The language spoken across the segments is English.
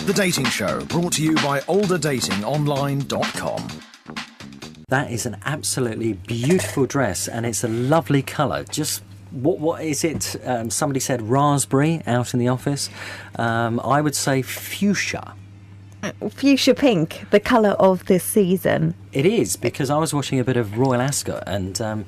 The Dating Show, brought to you by olderdatingonline.com. That is an absolutely beautiful dress, and it's a lovely colour. Just what is it? Somebody said raspberry out in the office. I would say fuchsia. Fuchsia pink, the colour of this season. It is, because I was watching a bit of Royal Ascot, and a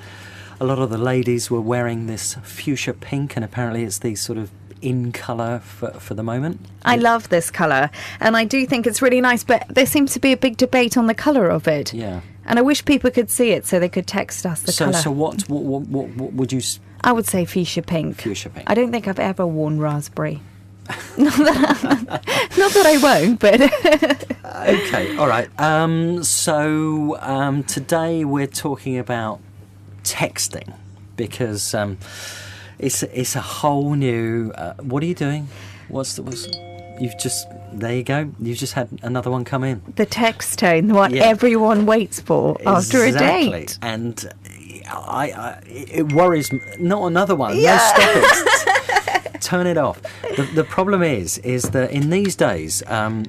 lot of the ladies were wearing this fuchsia pink, and apparently it's the sort of in colour for the moment. I love this colour, and I do think it's really nice, but there seems to be a big debate on the colour of it. Yeah. And I wish people could see it so they could text us the colour. So what would you... I would say fuchsia pink. Fuchsia pink. I don't think I've ever worn raspberry. not that I won't, but... Okay, all right. So today we're talking about texting, because it's a whole new... what are you doing? There you go. You've just had another one come in. The text tone, what everyone waits for after a date. And it worries me. Not another one. Yeah. No, stop it. Turn it off. The problem is that in these days, I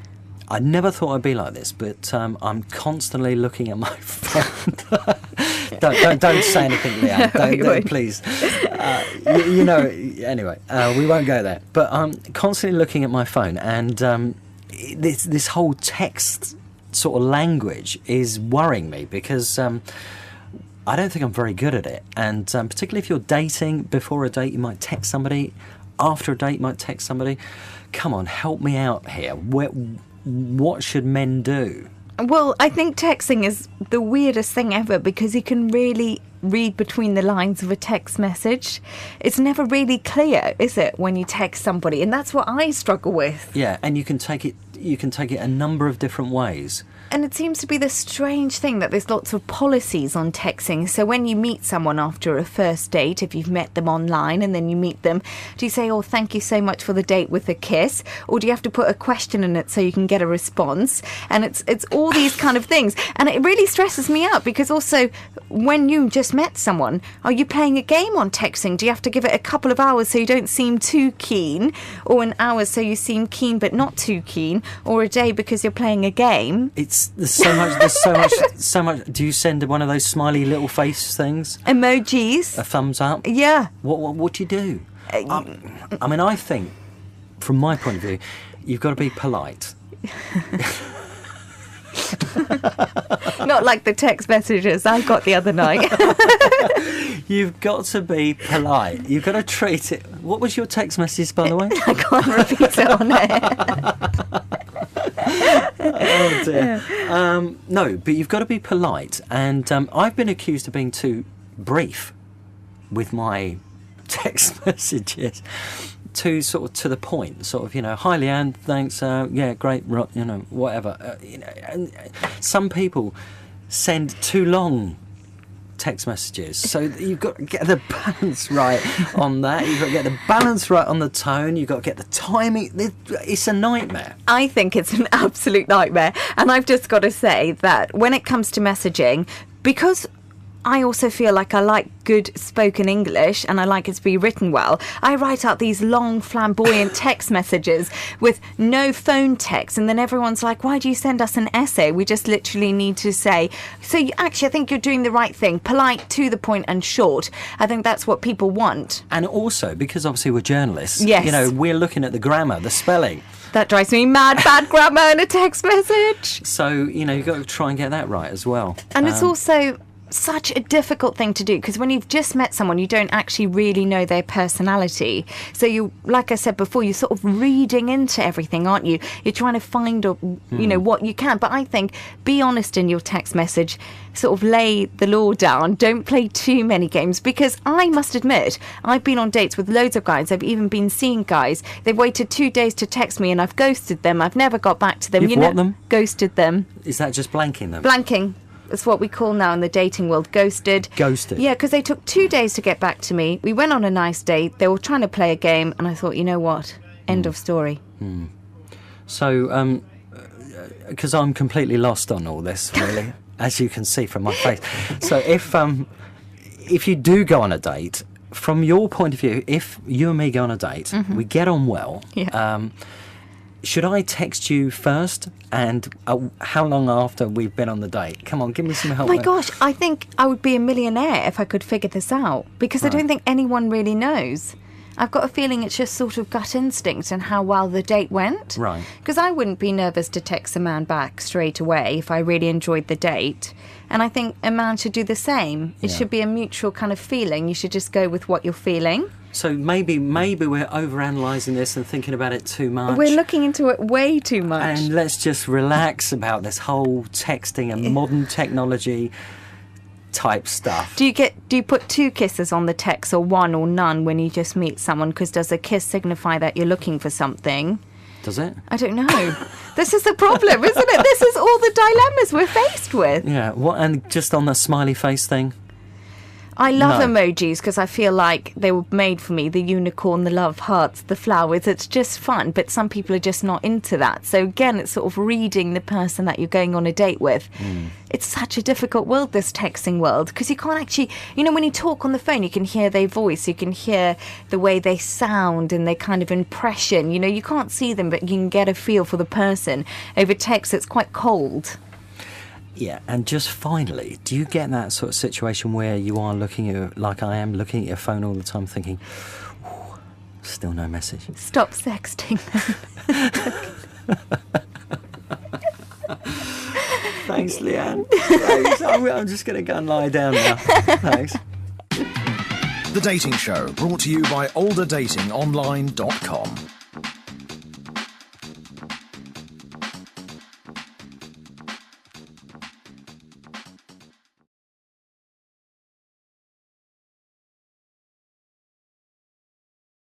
never thought I'd be like this, but I'm constantly looking at my phone. don't say anything, Leigh-Ann. Don't please. Anyway, we won't go there. But I'm constantly looking at my phone, and this whole text sort of language is worrying me, because I don't think I'm very good at it. And particularly if you're dating, before a date you might text somebody, after a date you might text somebody. Come on, help me out here. What should men do? Well, I think texting is the weirdest thing ever, because you can really read between the lines of a text message. It's never really clear, is it, when you text somebody? And that's what I struggle with. Yeah, and you can take it a number of different ways. And it seems to be the strange thing that there's lots of policies on texting. So when you meet someone after a first date, if you've met them online and then you meet them, do you say, oh, thank you so much for the date with a kiss? Or do you have to put a question in it so you can get a response? And it's all these kind of things. And it really stresses me out, because also when you just met someone, are you playing a game on texting? Do you have to give it a couple of hours so you don't seem too keen? Or an hour so you seem keen but not too keen? Or a day because you're playing a game? There's so much. Do you send one of those smiley little face things? Emojis. A thumbs up? Yeah. What do you do? I mean, I think, from my point of view, you've got to be polite. Not like the text messages I got the other night. You've got to be polite. You've got to treat it... What was your text message, by the way? I can't repeat it on air. Oh dear. No, but you've got to be polite. And I've been accused of being too brief with my text messages. Too sort of to the point, sort of, hi Leigh-Ann, thanks, yeah, great, whatever. And some people send too long text messages, so you've got to get the balance right on that. You've got to get the balance right on the tone. You've got to get the timing. It's a nightmare. I think it's an absolute nightmare, and I've just got to say that when it comes to messaging, because I also feel like I like good spoken English and I like it to be written well, I write out these long flamboyant text messages with no phone text, and then everyone's like, why do you send us an essay? We just literally need to say, I think you're doing the right thing, polite, to the point and short. I think that's what people want. And also, because obviously we're journalists, yes, we're looking at the grammar, the spelling. That drives me mad, bad grammar in a text message. So, you've got to try and get that right as well. And it's also such a difficult thing to do, because when you've just met someone, you don't actually really know their personality. So you, like I said before, you're sort of reading into everything, aren't you? You're trying to find, what you can. But I think, be honest in your text message, sort of lay the law down. Don't play too many games, because I must admit, I've been on dates with loads of guys. I've even been seeing guys. They've waited 2 days to text me and I've ghosted them. I've never got back to them. You've what them? Ghosted them. Is that just blanking them? Blanking. It's what we call now in the dating world, ghosted. Ghosted? Yeah, because they took 2 days to get back to me. We went on a nice date. They were trying to play a game, and I thought, you know what? End of story. So, because I'm completely lost on all this, really, as you can see from my face. So if you do go on a date, from your point of view, if you and me go on a date, we get on well, should I text you first? And how long after we've been on the date? Come on, give me some help. Oh my gosh, I think I would be a millionaire if I could figure this out, because I don't think anyone really knows. I've got a feeling it's just sort of gut instinct and how well the date went. Right. Because I wouldn't be nervous to text a man back straight away if I really enjoyed the date. And I think a man should do the same. It should be a mutual kind of feeling. You should just go with what you're feeling. So maybe we're overanalyzing this and thinking about it too much. We're looking into it way too much. And let's just relax about this whole texting and modern technology type stuff. Do you put 2 kisses on the text, or 1 or none when you just meet someone? Because does a kiss signify that you're looking for something? Does it? I don't know. This is the problem, isn't it? This is all the dilemmas we're faced with. Yeah. What? And just on the smiley face thing. I love No. emojis because I feel like they were made for me. The unicorn, the love hearts, the flowers. It's just fun, but some people are just not into that. So again, it's sort of reading the person that you're going on a date with. It's such a difficult world, this texting world, because you can't actually, when you talk on the phone, you can hear their voice, you can hear the way they sound and their kind of impression. You can't see them, but you can get a feel for the person. Over text, it's quite cold. Yeah, and just finally, do you get that sort of situation where you are looking at, like I am, looking at your phone all the time thinking, "Ooh, still no message"? Stop sexting them. Thanks, Leigh-Ann. Thanks. I'm just going to go and lie down now. Thanks. The Dating Show, brought to you by olderdatingonline.com.